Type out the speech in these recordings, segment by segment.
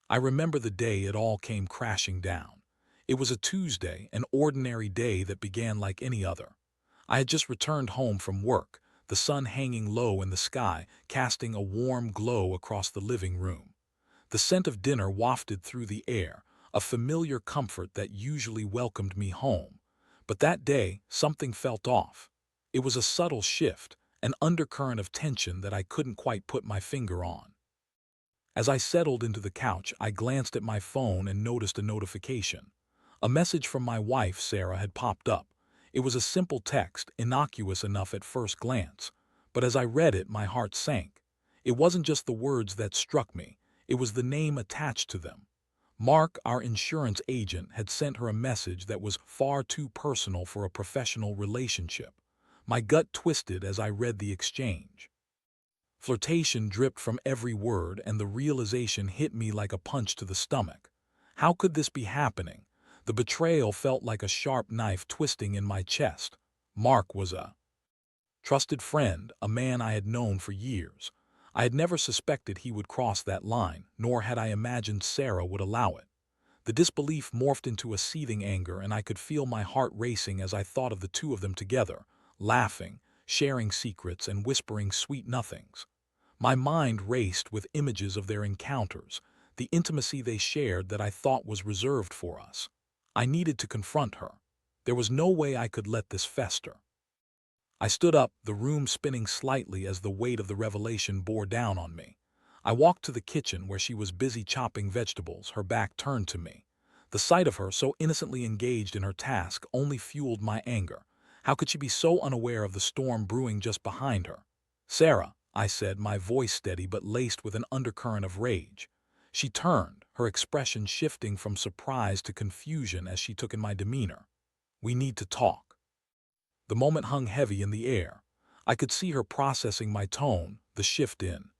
I remember the day it all came crashing down. It was a Tuesday, an ordinary day that began like any other. I had just returned home from work, the sun hanging low in the sky, casting a warm glow across the living room. The scent of dinner wafted through the air, a familiar comfort that usually welcomed me home. But that day, something felt off. It was a subtle shift, an undercurrent of tension that I couldn't quite put my finger on. As I settled into the couch, I glanced at my phone and noticed a notification. A message from my wife, Sarah, had popped up. It was a simple text, innocuous enough at first glance. But as I read it, my heart sank. It wasn't just the words that struck me, it was the name attached to them. Mark, our insurance agent, had sent her a message that was far too personal for a professional relationship. My gut twisted as I read the exchange. Flirtation dripped from every word, and the realization hit me like a punch to the stomach. How could this be happening? The betrayal felt like a sharp knife twisting in my chest. Mark was a trusted friend, a man I had known for years. I had never suspected he would cross that line, nor had I imagined Sarah would allow it. The disbelief morphed into a seething anger, and I could feel my heart racing as I thought of the two of them together, laughing, sharing secrets, and whispering sweet nothings. My mind raced with images of their encounters, the intimacy they shared that I thought was reserved for us. I needed to confront her. There was no way I could let this fester. I stood up, the room spinning slightly as the weight of the revelation bore down on me. I walked to the kitchen where she was busy chopping vegetables, her back turned to me. The sight of her, so innocently engaged in her task, only fueled my anger. How could she be so unaware of the storm brewing just behind her? "Sarah," I said, my voice steady but laced with an undercurrent of rage. She turned, her expression shifting from surprise to confusion as she took in my demeanor. "We need to talk." The moment hung heavy in the air. I could see her processing my tone, the shift in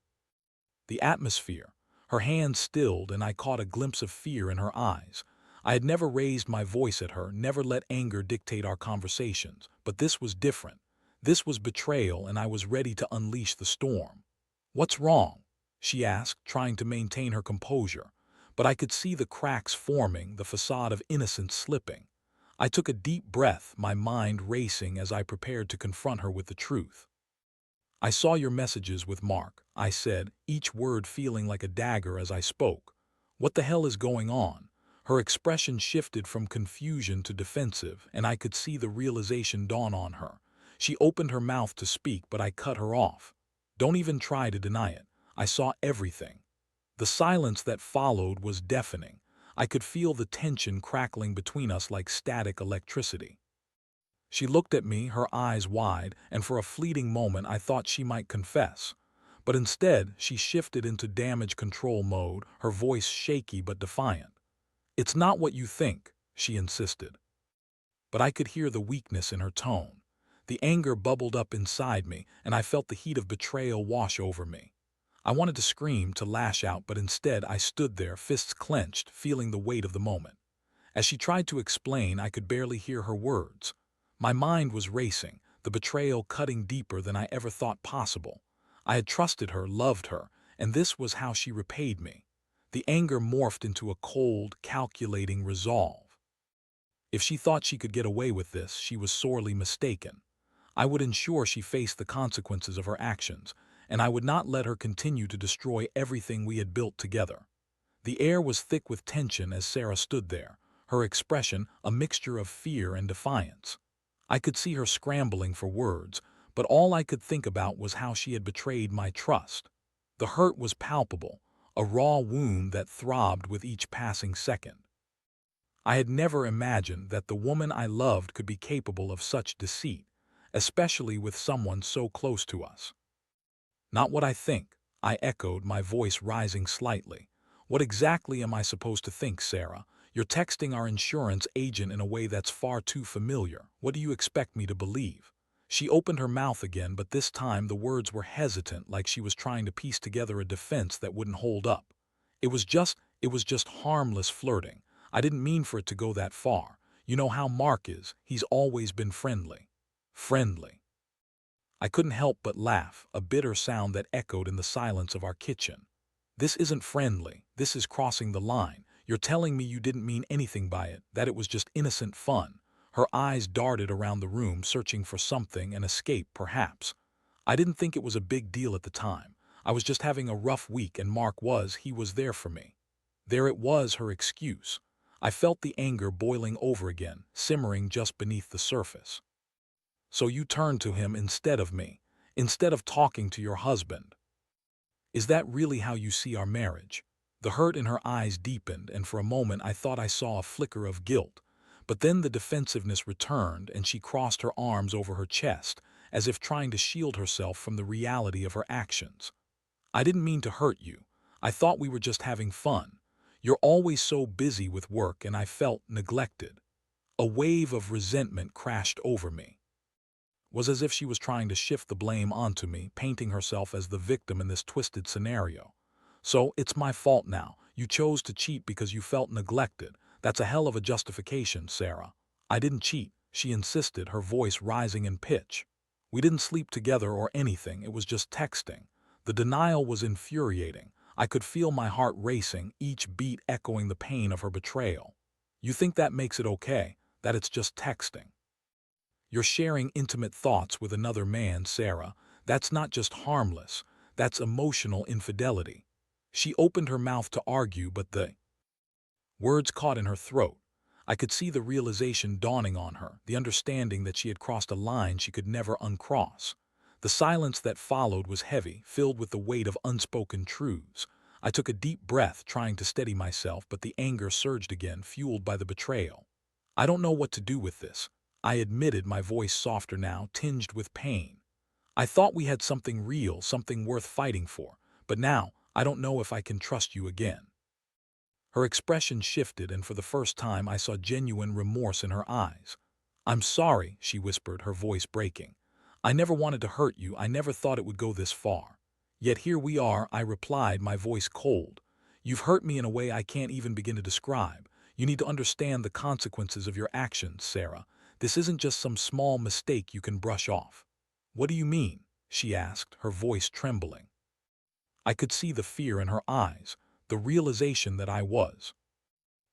the atmosphere. Her hands stilled, and I caught a glimpse of fear in her eyes. I had never raised my voice at her, never let anger dictate our conversations, but this was different. This was betrayal, and I was ready to unleash the storm. "What's wrong?" she asked, trying to maintain her composure. But I could see the cracks forming, the facade of innocence slipping. I took a deep breath, my mind racing as I prepared to confront her with the truth. "I saw your messages with Mark," I said, each word feeling like a dagger as I spoke. "What the hell is going on?" Her expression shifted from confusion to defensive, and I could see the realization dawn on her. She opened her mouth to speak, but I cut her off. "Don't even try to deny it. I saw everything." The silence that followed was deafening. I could feel the tension crackling between us like static electricity. She looked at me, her eyes wide, and for a fleeting moment I thought she might confess. But instead, she shifted into damage control mode, her voice shaky but defiant. "It's not what you think," she insisted. But I could hear the weakness in her tone. The anger bubbled up inside me, and I felt the heat of betrayal wash over me. I wanted to scream, to lash out, but instead I stood there, fists clenched, feeling the weight of the moment. As she tried to explain, I could barely hear her words. My mind was racing, the betrayal cutting deeper than I ever thought possible. I had trusted her, loved her, and this was how she repaid me. The anger morphed into a cold, calculating resolve. If she thought she could get away with this, she was sorely mistaken. I would ensure she faced the consequences of her actions, and I would not let her continue to destroy everything we had built together. The air was thick with tension as Sarah stood there, her expression a mixture of fear and defiance. I could see her scrambling for words, but all I could think about was how she had betrayed my trust. The hurt was palpable, a raw wound that throbbed with each passing second. I had never imagined that the woman I loved could be capable of such deceit, especially with someone so close to us. "Not what I think," I echoed, my voice rising slightly. "What exactly am I supposed to think, Sarah? You're texting our insurance agent in a way that's far too familiar. What do you expect me to believe?" She opened her mouth again, but this time the words were hesitant, like she was trying to piece together a defense that wouldn't hold up. It was just harmless flirting. I didn't mean for it to go that far. You know how Mark is. He's always been friendly." Friendly. I couldn't help but laugh, a bitter sound that echoed in the silence of our kitchen. This isn't friendly. This is crossing the line. You're telling me you didn't mean anything by it, that it was just innocent fun." Her eyes darted around the room, searching for something, an escape, perhaps. I didn't think it was a big deal at the time. I was just having a rough week, and he was there for me. There it was, her excuse. I felt the anger boiling over again, simmering just beneath the surface. "So you turned to him instead of me, instead of talking to your husband. Is that really how you see our marriage?" The hurt in her eyes deepened, and for a moment I thought I saw a flicker of guilt. But then the defensiveness returned, and she crossed her arms over her chest, as if trying to shield herself from the reality of her actions. "I didn't mean to hurt you. I thought we were just having fun. You're always so busy with work, and I felt neglected." A wave of resentment crashed over me. Was as if she was trying to shift the blame onto me, painting herself as the victim in this twisted scenario. "So it's my fault now. You chose to cheat because you felt neglected. That's a hell of a justification, Sarah." "I didn't cheat," she insisted, her voice rising in pitch. "We didn't sleep together or anything. It was just texting." The denial was infuriating. I could feel my heart racing, each beat echoing the pain of her betrayal. "You think that makes it okay? That it's just texting? You're sharing intimate thoughts with another man, Sarah. That's not just harmless. That's emotional infidelity." She opened her mouth to argue, but the words caught in her throat. I could see the realization dawning on her, the understanding that she had crossed a line she could never uncross. The silence that followed was heavy, filled with the weight of unspoken truths. I took a deep breath, trying to steady myself, but the anger surged again, fueled by the betrayal. "I don't know what to do with this," I admitted, my voice softer now, tinged with pain. "I thought we had something real, something worth fighting for, but now I don't know if I can trust you again." Her expression shifted, and for the first time I saw genuine remorse in her eyes. "I'm sorry," she whispered, her voice breaking. "I never wanted to hurt you. I never thought it would go this far. Yet here we are," I replied, my voice cold. "You've hurt me in a way I can't even begin to describe. You need to understand the consequences of your actions, Sarah. This isn't just some small mistake you can brush off." "What do you mean?" she asked, her voice trembling. I could see the fear in her eyes, the realization that I was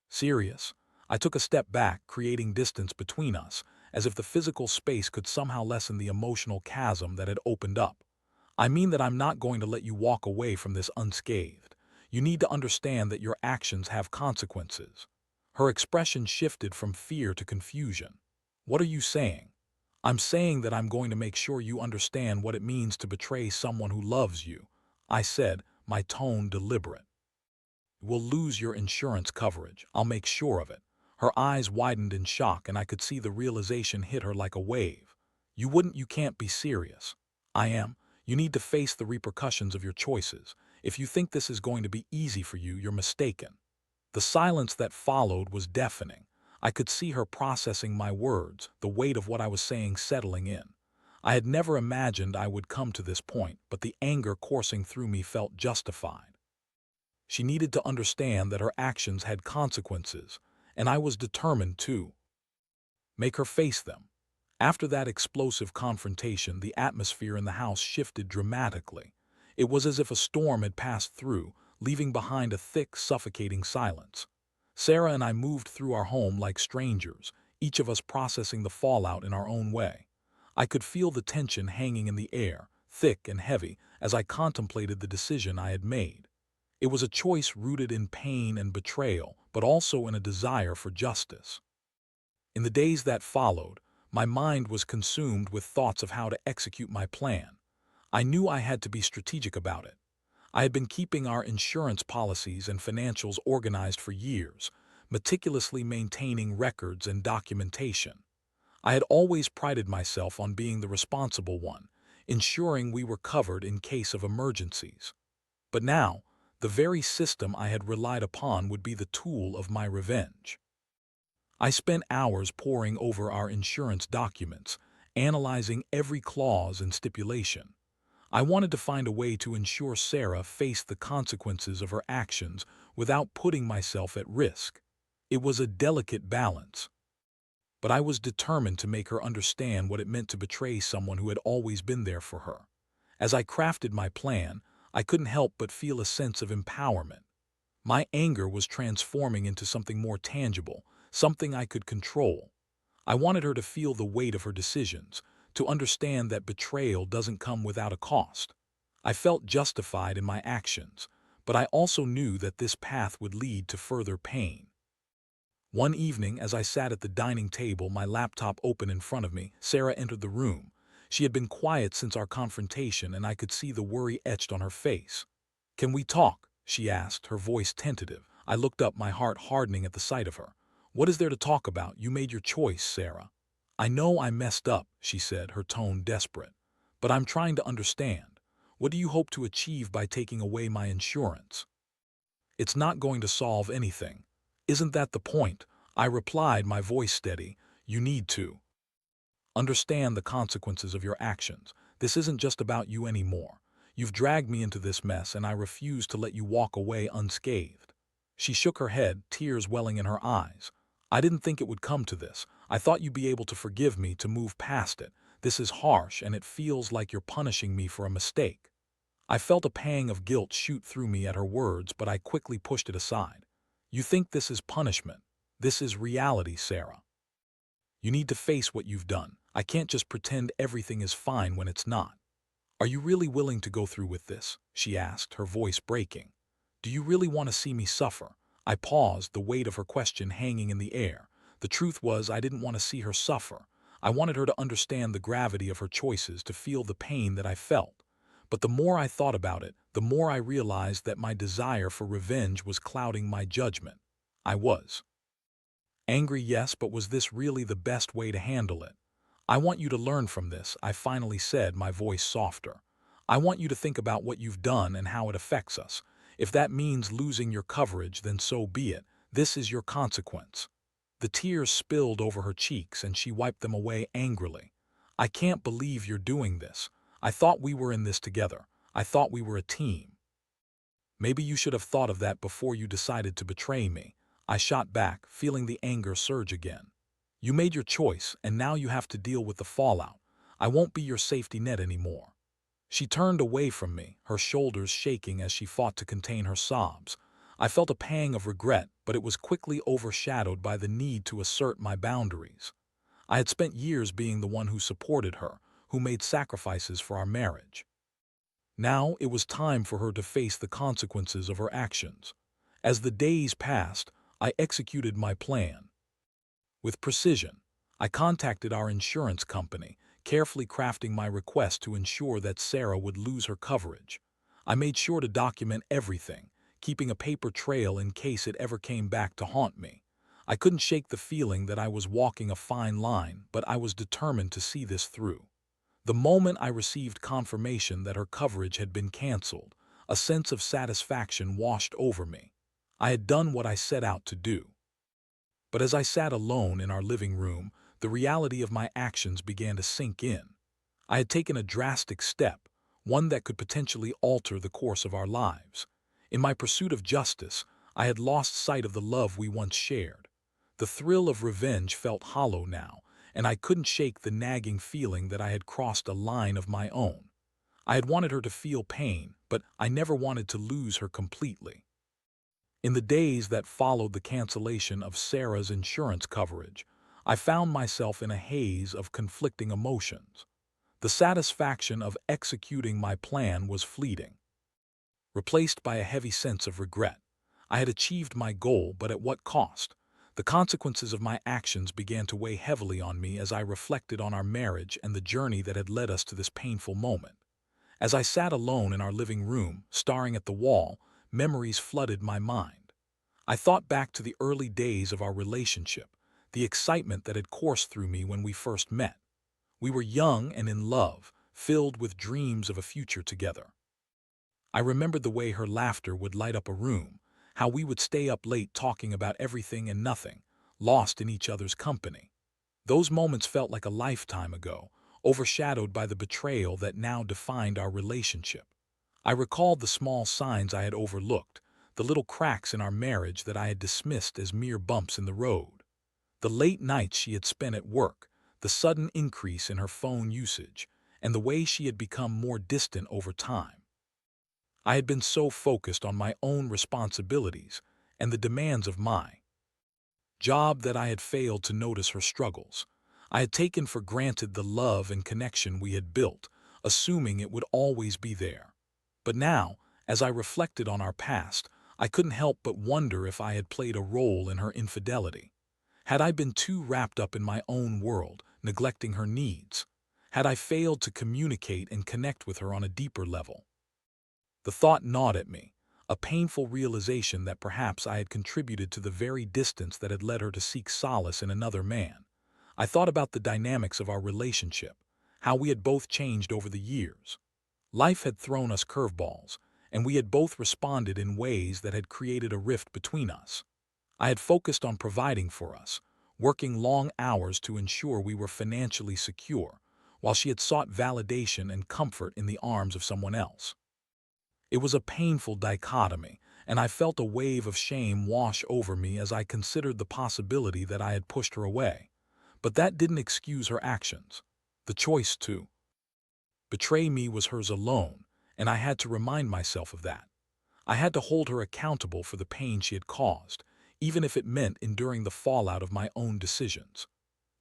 serious. I took a step back, creating distance between us, as if the physical space could somehow lessen the emotional chasm that had opened up. "I mean that I'm not going to let you walk away from this unscathed. You need to understand that your actions have consequences." Her expression shifted from fear to confusion. "What are you saying?" "I'm saying that I'm going to make sure you understand what it means to betray someone who loves you," I said, my tone deliberate. "We'll lose your insurance coverage. I'll make sure of it." Her eyes widened in shock, and I could see the realization hit her like a wave. You can't be serious." "I am. You need to face the repercussions of your choices. If you think this is going to be easy for you, you're mistaken." The silence that followed was deafening. I could see her processing my words, the weight of what I was saying settling in. I had never imagined I would come to this point, but the anger coursing through me felt justified. She needed to understand that her actions had consequences, and I was determined to make her face them. After that explosive confrontation, the atmosphere in the house shifted dramatically. It was as if a storm had passed through, leaving behind a thick, suffocating silence. Sarah and I moved through our home like strangers, each of us processing the fallout in our own way. I could feel the tension hanging in the air, thick and heavy, as I contemplated the decision I had made. It was a choice rooted in pain and betrayal, but also in a desire for justice. In the days that followed, my mind was consumed with thoughts of how to execute my plan. I knew I had to be strategic about it. I had been keeping our insurance policies and financials organized for years, meticulously maintaining records and documentation. I had always prided myself on being the responsible one, ensuring we were covered in case of emergencies. But now, the very system I had relied upon would be the tool of my revenge. I spent hours poring over our insurance documents, analyzing every clause and stipulation. I wanted to find a way to ensure Sarah faced the consequences of her actions without putting myself at risk. It was a delicate balance, but I was determined to make her understand what it meant to betray someone who had always been there for her. As I crafted my plan, I couldn't help but feel a sense of empowerment. My anger was transforming into something more tangible, something I could control. I wanted her to feel the weight of her decisions, to understand that betrayal doesn't come without a cost. I felt justified in my actions, but I also knew that this path would lead to further pain. One evening, as I sat at the dining table, my laptop open in front of me, Sarah entered the room. She had been quiet since our confrontation, and I could see the worry etched on her face. "Can we talk?" she asked, her voice tentative. I looked up, my heart hardening at the sight of her. "What is there to talk about? You made your choice, Sarah." "I know I messed up," she said, her tone desperate. "But I'm trying to understand. What do you hope to achieve by taking away my insurance?" "It's not going to solve anything. Isn't that the point?" I replied, my voice steady. "You need to understand the consequences of your actions. This isn't just about you anymore. You've dragged me into this mess, and I refuse to let you walk away unscathed." She shook her head, tears welling in her eyes. "I didn't think it would come to this. I thought you'd be able to forgive me, to move past it. This is harsh, and it feels like you're punishing me for a mistake." I felt a pang of guilt shoot through me at her words, but I quickly pushed it aside. "You think this is punishment? This is reality, Sarah. You need to face what you've done. I can't just pretend everything is fine when it's not." "Are you really willing to go through with this?" she asked, her voice breaking. "Do you really want to see me suffer?" I paused, the weight of her question hanging in the air. The truth was, I didn't want to see her suffer. I wanted her to understand the gravity of her choices, to feel the pain that I felt. But the more I thought about it, the more I realized that my desire for revenge was clouding my judgment. I was angry, yes, but was this really the best way to handle it? "I want you to learn from this," I finally said, my voice softer. "I want you to think about what you've done and how it affects us. If that means losing your coverage, then so be it. This is your consequence." The tears spilled over her cheeks, and she wiped them away angrily. "I can't believe you're doing this. I thought we were in this together. I thought we were a team." "Maybe you should have thought of that before you decided to betray me," I shot back, feeling the anger surge again. "You made your choice, and now you have to deal with the fallout. I won't be your safety net anymore." She turned away from me, her shoulders shaking as she fought to contain her sobs. I felt a pang of regret, but it was quickly overshadowed by the need to assert my boundaries. I had spent years being the one who supported her, who made sacrifices for our marriage. Now it was time for her to face the consequences of her actions. As the days passed, I executed my plan. With precision, I contacted our insurance company, carefully crafting my request to ensure that Sarah would lose her coverage. I made sure to document everything, keeping a paper trail in case it ever came back to haunt me. I couldn't shake the feeling that I was walking a fine line, but I was determined to see this through. The moment I received confirmation that her coverage had been canceled, a sense of satisfaction washed over me. I had done what I set out to do. But as I sat alone in our living room, the reality of my actions began to sink in. I had taken a drastic step, one that could potentially alter the course of our lives. In my pursuit of justice, I had lost sight of the love we once shared. The thrill of revenge felt hollow now, and I couldn't shake the nagging feeling that I had crossed a line of my own. I had wanted her to feel pain, but I never wanted to lose her completely. In the days that followed the cancellation of Sarah's insurance coverage, I found myself in a haze of conflicting emotions. The satisfaction of executing my plan was fleeting, replaced by a heavy sense of regret. I had achieved my goal, but at what cost? The consequences of my actions began to weigh heavily on me as I reflected on our marriage and the journey that had led us to this painful moment. As I sat alone in our living room, staring at the wall, memories flooded my mind. I thought back to the early days of our relationship, the excitement that had coursed through me when we first met. We were young and in love, filled with dreams of a future together. I remembered the way her laughter would light up a room, how we would stay up late talking about everything and nothing, lost in each other's company. Those moments felt like a lifetime ago, overshadowed by the betrayal that now defined our relationship. I recalled the small signs I had overlooked, the little cracks in our marriage that I had dismissed as mere bumps in the road. The late nights she had spent at work, the sudden increase in her phone usage, and the way she had become more distant over time. I had been so focused on my own responsibilities and the demands of my job that I had failed to notice her struggles. I had taken for granted the love and connection we had built, assuming it would always be there. But now, as I reflected on our past, I couldn't help but wonder if I had played a role in her infidelity. Had I been too wrapped up in my own world, neglecting her needs? Had I failed to communicate and connect with her on a deeper level? The thought gnawed at me, a painful realization that perhaps I had contributed to the very distance that had led her to seek solace in another man. I thought about the dynamics of our relationship, how we had both changed over the years. Life had thrown us curveballs, and we had both responded in ways that had created a rift between us. I had focused on providing for us, working long hours to ensure we were financially secure, while she had sought validation and comfort in the arms of someone else. It was a painful dichotomy, and I felt a wave of shame wash over me as I considered the possibility that I had pushed her away. But that didn't excuse her actions. The choice to betray me was hers alone, and I had to remind myself of that. I had to hold her accountable for the pain she had caused, even if it meant enduring the fallout of my own decisions.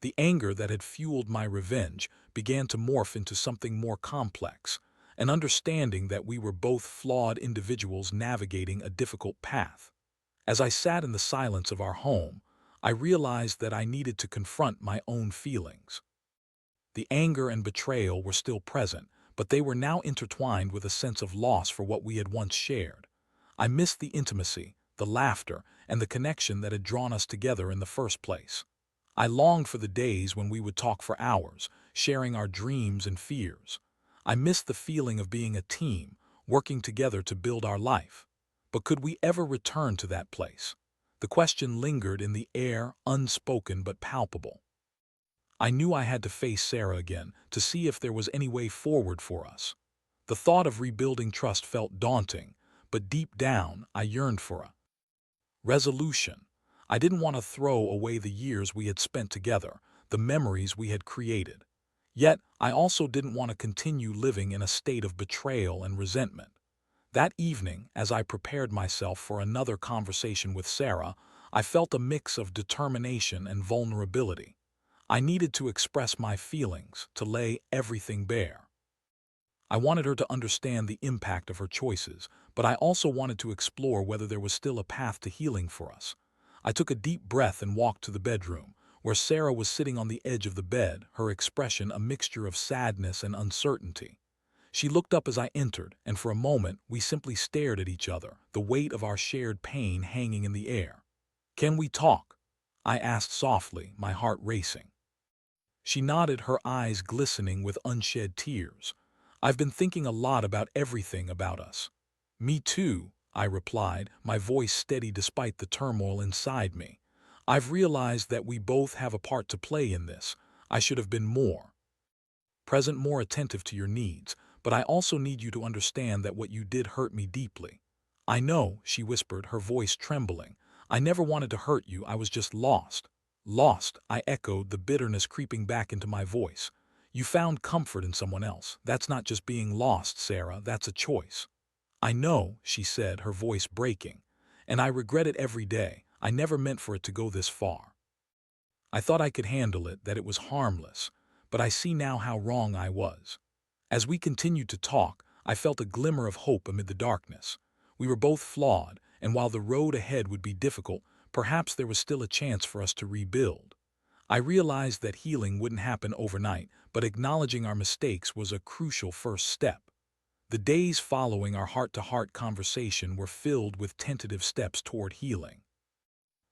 The anger that had fueled my revenge began to morph into something more complex, an understanding that we were both flawed individuals navigating a difficult path. As I sat in the silence of our home, I realized that I needed to confront my own feelings. The anger and betrayal were still present, but they were now intertwined with a sense of loss for what we had once shared. I missed the intimacy, the laughter, and the connection that had drawn us together in the first place. I longed for the days when we would talk for hours, sharing our dreams and fears. I missed the feeling of being a team, working together to build our life. But could we ever return to that place? The question lingered in the air, unspoken but palpable. I knew I had to face Sarah again to see if there was any way forward for us. The thought of rebuilding trust felt daunting, but deep down I yearned for a resolution. I didn't want to throw away the years we had spent together, the memories we had created. Yet, I also didn't want to continue living in a state of betrayal and resentment. That evening, as I prepared myself for another conversation with Sarah, I felt a mix of determination and vulnerability. I needed to express my feelings, to lay everything bare. I wanted her to understand the impact of her choices, but I also wanted to explore whether there was still a path to healing for us. I took a deep breath and walked to the bedroom, where Sarah was sitting on the edge of the bed, her expression a mixture of sadness and uncertainty. She looked up as I entered, and for a moment we simply stared at each other, the weight of our shared pain hanging in the air. "Can we talk?" I asked softly, my heart racing. She nodded, her eyes glistening with unshed tears. "I've been thinking a lot about everything about us." "Me too," I replied, my voice steady despite the turmoil inside me. "I've realized that we both have a part to play in this. I should have been more present, more attentive to your needs, but I also need you to understand that what you did hurt me deeply." "I know," she whispered, her voice trembling. "I never wanted to hurt you, I was just lost." "Lost," I echoed, the bitterness creeping back into my voice. "You found comfort in someone else. That's not just being lost, Sarah, that's a choice." "I know," she said, her voice breaking. "And I regret it every day. I never meant for it to go this far. I thought I could handle it, that it was harmless. But I see now how wrong I was." As we continued to talk, I felt a glimmer of hope amid the darkness. We were both flawed, and while the road ahead would be difficult, perhaps there was still a chance for us to rebuild. I realized that healing wouldn't happen overnight, but acknowledging our mistakes was a crucial first step. The days following our heart-to-heart conversation were filled with tentative steps toward healing.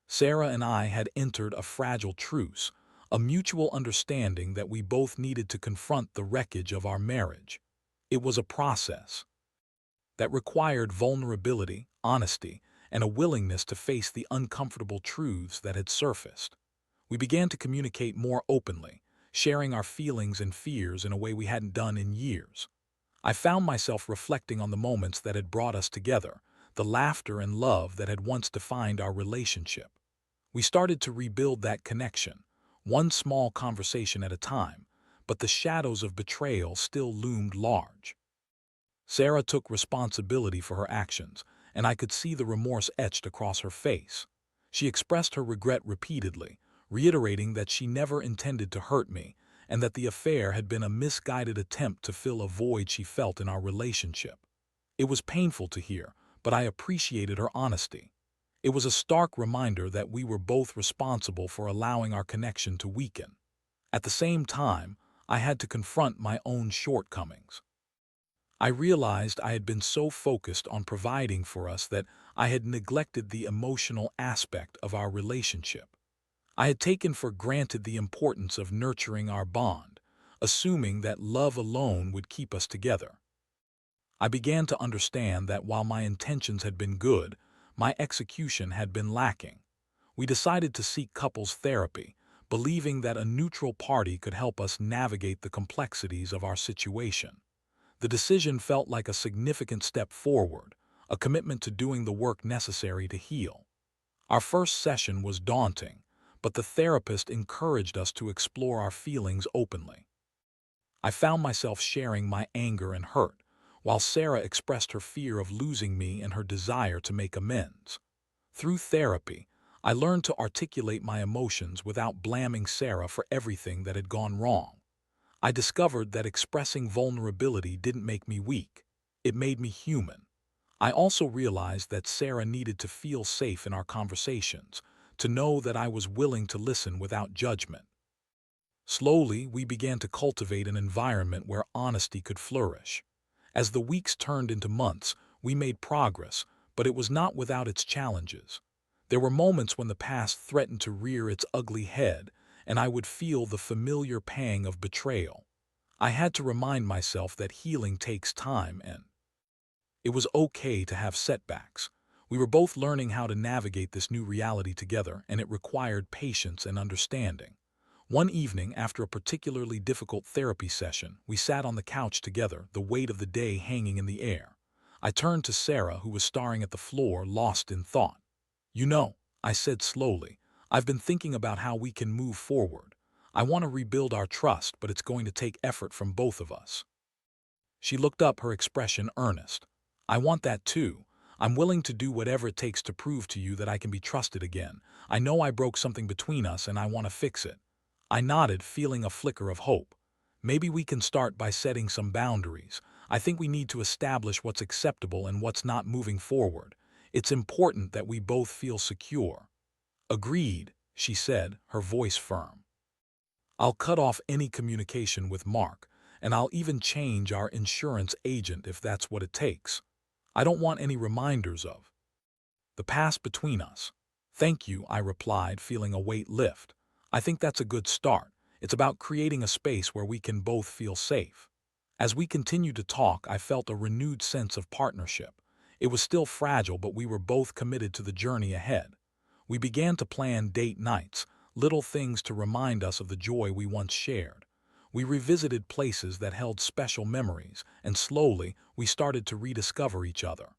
Sarah and I had entered a fragile truce, a mutual understanding that we both needed to confront the wreckage of our marriage. It was a process that required vulnerability, honesty, and a willingness to face the uncomfortable truths that had surfaced. We began to communicate more openly, sharing our feelings and fears in a way we hadn't done in years. I found myself reflecting on the moments that had brought us together, the laughter and love that had once defined our relationship. We started to rebuild that connection, one small conversation at a time, but the shadows of betrayal still loomed large. Sarah took responsibility for her actions, and I could see the remorse etched across her face. She expressed her regret repeatedly, reiterating that she never intended to hurt me and that the affair had been a misguided attempt to fill a void she felt in our relationship. It was painful to hear, but I appreciated her honesty. It was a stark reminder that we were both responsible for allowing our connection to weaken. At the same time, I had to confront my own shortcomings. I realized I had been so focused on providing for us that I had neglected the emotional aspect of our relationship. I had taken for granted the importance of nurturing our bond, assuming that love alone would keep us together. I began to understand that while my intentions had been good, my execution had been lacking. We decided to seek couples therapy, believing that a neutral party could help us navigate the complexities of our situation. The decision felt like a significant step forward, a commitment to doing the work necessary to heal. Our first session was daunting, but the therapist encouraged us to explore our feelings openly. I found myself sharing my anger and hurt, while Sarah expressed her fear of losing me and her desire to make amends. Through therapy, I learned to articulate my emotions without blaming Sarah for everything that had gone wrong. I discovered that expressing vulnerability didn't make me weak. It made me human. I also realized that Sarah needed to feel safe in our conversations, to know that I was willing to listen without judgment. Slowly, we began to cultivate an environment where honesty could flourish. As the weeks turned into months, we made progress, but it was not without its challenges. There were moments when the past threatened to rear its ugly head, and I would feel the familiar pang of betrayal. I had to remind myself that healing takes time and it was okay to have setbacks. We were both learning how to navigate this new reality together, and it required patience and understanding. One evening, after a particularly difficult therapy session, we sat on the couch together, the weight of the day hanging in the air. I turned to Sarah, who was staring at the floor, lost in thought. "You know," I said slowly, "I've been thinking about how we can move forward. I want to rebuild our trust, but it's going to take effort from both of us." She looked up, her expression earnest. "I want that too. I'm willing to do whatever it takes to prove to you that I can be trusted again. I know I broke something between us and I want to fix it." I nodded, feeling a flicker of hope. "Maybe we can start by setting some boundaries. I think we need to establish what's acceptable and what's not moving forward. It's important that we both feel secure." "Agreed," she said, her voice firm. "I'll cut off any communication with Mark, and I'll even change our insurance agent if that's what it takes. I don't want any reminders of the past between us." "Thank you," I replied, feeling a weight lift. "I think that's a good start. It's about creating a space where we can both feel safe." As we continued to talk, I felt a renewed sense of partnership. It was still fragile, but we were both committed to the journey ahead. We began to plan date nights, little things to remind us of the joy we once shared. We revisited places that held special memories, and slowly we started to rediscover each other.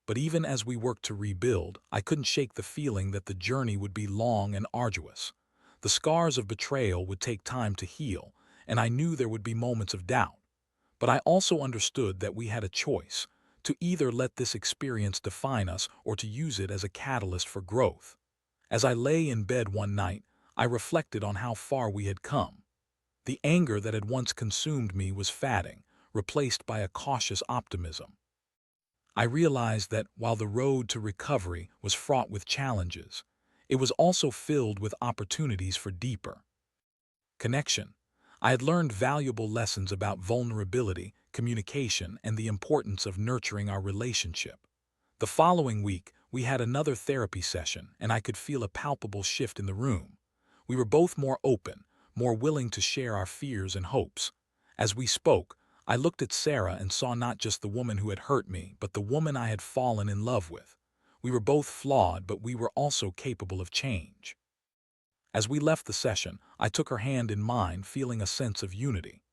But even as we worked to rebuild, I couldn't shake the feeling that the journey would be long and arduous. The scars of betrayal would take time to heal, and I knew there would be moments of doubt. But I also understood that we had a choice, to either let this experience define us or to use it as a catalyst for growth. As I lay in bed one night, I reflected on how far we had come. The anger that had once consumed me was fading, replaced by a cautious optimism. I realized that while the road to recovery was fraught with challenges, it was also filled with opportunities for deeper connection. I had learned valuable lessons about vulnerability, communication, and the importance of nurturing our relationship. The following week, we had another therapy session, and I could feel a palpable shift in the room. We were both more open, more willing to share our fears and hopes. As we spoke, I looked at Sarah and saw not just the woman who had hurt me, but the woman I had fallen in love with. We were both flawed, but we were also capable of change. As we left the session, I took her hand in mine, feeling a sense of unity.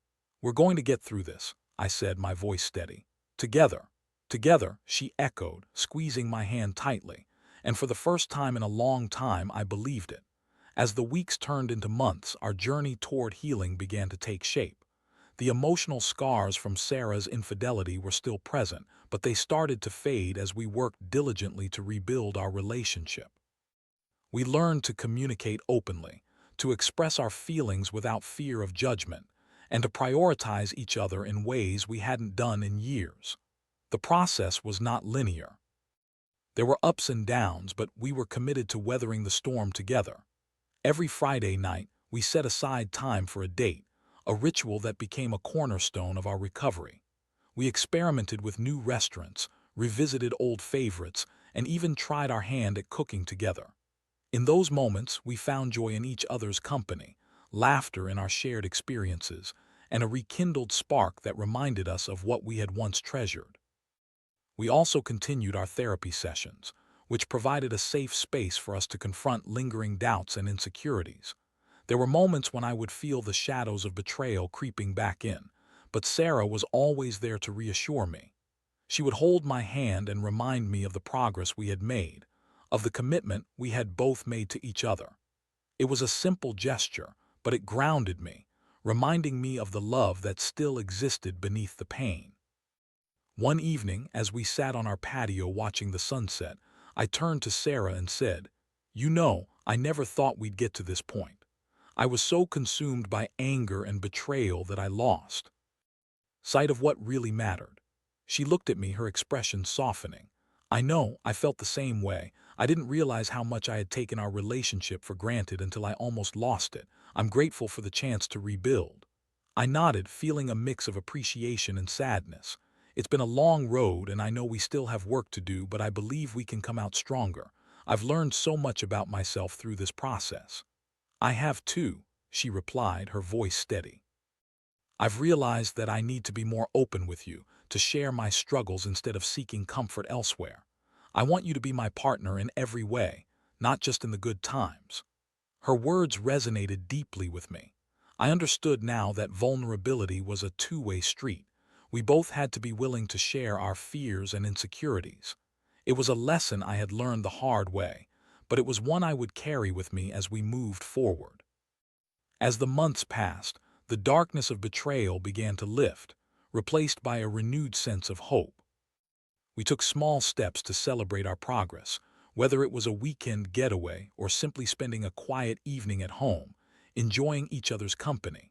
"We're going to get through this," I said, my voice steady. "Together." "Together," she echoed, squeezing my hand tightly, and for the first time in a long time I believed it. As the weeks turned into months, our journey toward healing began to take shape. The emotional scars from Sarah's infidelity were still present, but they started to fade as we worked diligently to rebuild our relationship. We learned to communicate openly, to express our feelings without fear of judgment, and to prioritize each other in ways we hadn't done in years. The process was not linear. There were ups and downs, but we were committed to weathering the storm together. Every Friday night, we set aside time for a date, a ritual that became a cornerstone of our recovery. We experimented with new restaurants, revisited old favorites, and even tried our hand at cooking together. In those moments, we found joy in each other's company, laughter in our shared experiences, and a rekindled spark that reminded us of what we had once treasured. We also continued our therapy sessions, which provided a safe space for us to confront lingering doubts and insecurities. There were moments when I would feel the shadows of betrayal creeping back in, but Sarah was always there to reassure me. She would hold my hand and remind me of the progress we had made, of the commitment we had both made to each other. It was a simple gesture, but it grounded me, reminding me of the love that still existed beneath the pain. One evening, as we sat on our patio watching the sunset, I turned to Sarah and said, "You know, I never thought we'd get to this point. I was so consumed by anger and betrayal that I lost sight of what really mattered." She looked at me, her expression softening. I know, I felt the same way. I didn't realize how much I had taken our relationship for granted until I almost lost it. I'm grateful for the chance to rebuild. I nodded, feeling a mix of appreciation and sadness. It's been a long road, and I know we still have work to do, but I believe we can come out stronger. I've learned so much about myself through this process. I have too, she replied, her voice steady. I've realized that I need to be more open with you, to share my struggles instead of seeking comfort elsewhere. I want you to be my partner in every way, not just in the good times. Her words resonated deeply with me. I understood now that vulnerability was a two-way street. We both had to be willing to share our fears and insecurities. It was a lesson I had learned the hard way, but it was one I would carry with me as we moved forward. As the months passed, the darkness of betrayal began to lift, replaced by a renewed sense of hope. We took small steps to celebrate our progress, whether it was a weekend getaway or simply spending a quiet evening at home, enjoying each other's company.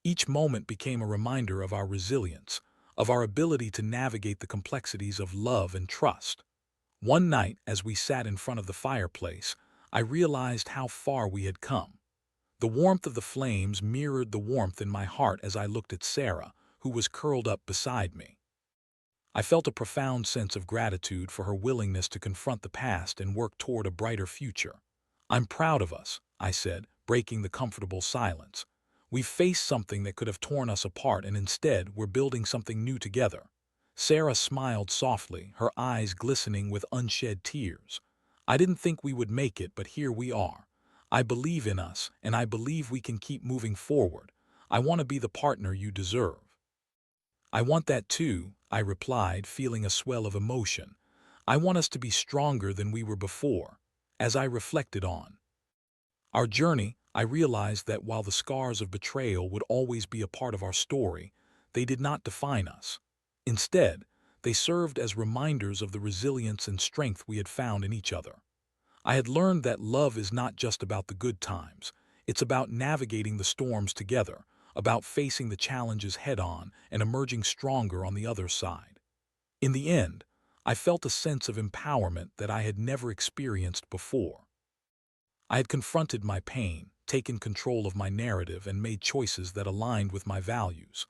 Each moment became a reminder of our resilience, of our ability to navigate the complexities of love and trust. One night, as we sat in front of the fireplace, I realized how far we had come. The warmth of the flames mirrored the warmth in my heart as I looked at Sarah, who was curled up beside me. I felt a profound sense of gratitude for her willingness to confront the past and work toward a brighter future. "I'm proud of us," I said, breaking the comfortable silence. "We've faced something that could have torn us apart, and instead we're building something new together." Sarah smiled softly, her eyes glistening with unshed tears. "I didn't think we would make it, but here we are. I believe in us, and I believe we can keep moving forward. I want to be the partner you deserve." "I want that too," I replied, feeling a swell of emotion. "I want us to be stronger than we were before." As I reflected on our journey, I realized that while the scars of betrayal would always be a part of our story, they did not define us. Instead, they served as reminders of the resilience and strength we had found in each other. I had learned that love is not just about the good times. It's about navigating the storms together, about facing the challenges head-on and emerging stronger on the other side. In the end, I felt a sense of empowerment that I had never experienced before. I had confronted my pain, taken control of my narrative, and made choices that aligned with my values.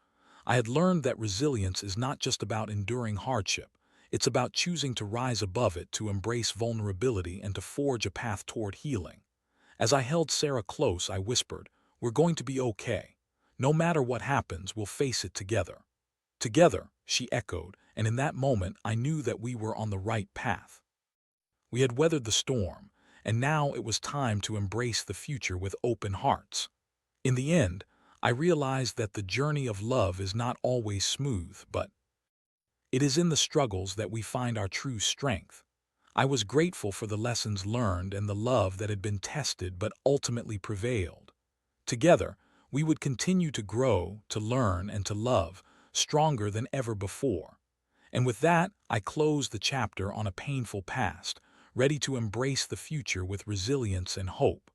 I had learned that resilience is not just about enduring hardship. It's about choosing to rise above it, to embrace vulnerability, and to forge a path toward healing. As I held Sarah close, I whispered, "We're going to be okay. No matter what happens, we'll face it together." "Together," she echoed, and in that moment I knew that we were on the right path. We had weathered the storm, and now it was time to embrace the future with open hearts. In the end, I realized that the journey of love is not always smooth, but it is in the struggles that we find our true strength. I was grateful for the lessons learned and the love that had been tested but ultimately prevailed. Together, We would continue to grow, to learn, and to love, stronger than ever before. And with that, I close the chapter on a painful past, ready to embrace the future with resilience and hope.